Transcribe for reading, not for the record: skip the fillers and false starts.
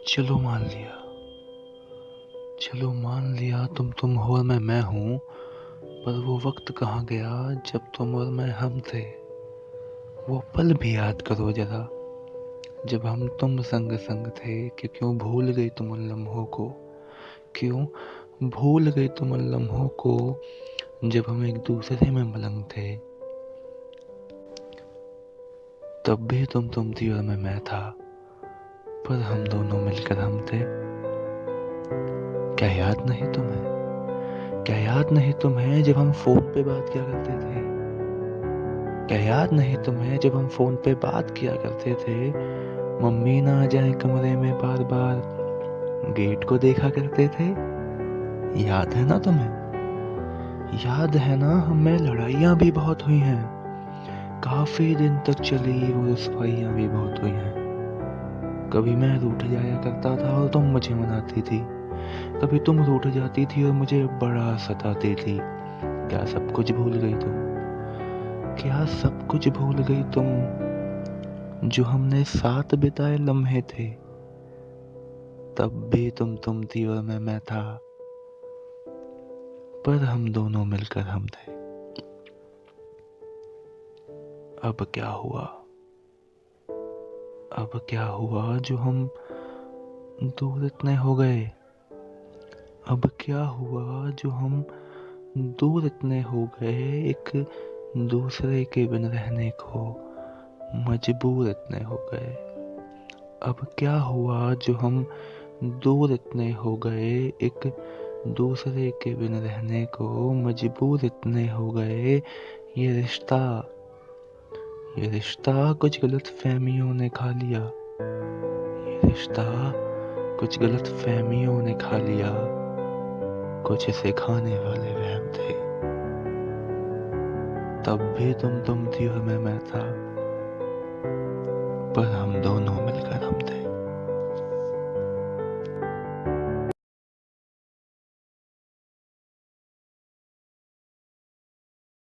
चलो मान लिया, चलो मान लिया तुम हो और मैं हूँ। पर वो वक्त कहाँ गया जब तुम और मैं हम थे। वो पल भी याद करो जरा, जब हम तुम संग संग थे। कि क्यों भूल गई तुम उन लम्हों को, क्यों भूल गई तुम उन लम्हों को, जब हम एक दूसरे में मलंग थे। तब भी तुम थी और मैं था, पर हम दोनों मिलकर हम थे। क्या याद नहीं तुम्हें, क्या याद नहीं तुम्हें जब हम फोन पे बात किया करते थे। क्या याद नहीं तुम्हें जब हम फोन पे बात किया करते थे। मम्मी ना आ जाए कमरे में बार बार, गेट को देखा करते थे। याद है ना तुम्हें, याद है ना हमें लड़ाइयाँ भी बहुत हुई हैं। काफी दिन तक चली वो रसवाइयाँ भी बहुत हुई हैं। कभी मैं रूठ जाया करता था और तुम मुझे मनाती थी, कभी तुम रूठ जाती थी और मुझे बड़ा सताती थी। क्या सब कुछ भूल गई तुम, क्या सब कुछ भूल गई तुम, जो हमने साथ बिताए लम्हे थे। तब भी तुम थी और मैं था, पर हम दोनों मिलकर हम थे। अब क्या हुआ, अब क्या हुआ जो हम दूर इतने हो गए। अब क्या हुआ जो हम दूर इतने हो गए, एक दूसरे के बिन रहने को मजबूर इतने हो गए। अब क्या हुआ जो हम दूर इतने हो गए, एक दूसरे के बिन रहने को मजबूर इतने हो गए। ये रिश्ता, ये रिश्ता कुछ गलत फहमियों ने खा लिया। ये रिश्ता कुछ गलत फहमियों ने खा लिया। कुछ इसे खाने वाले वहम थे। तब भी तुम थी और मैं था, पर हम दोनों मिलकर हम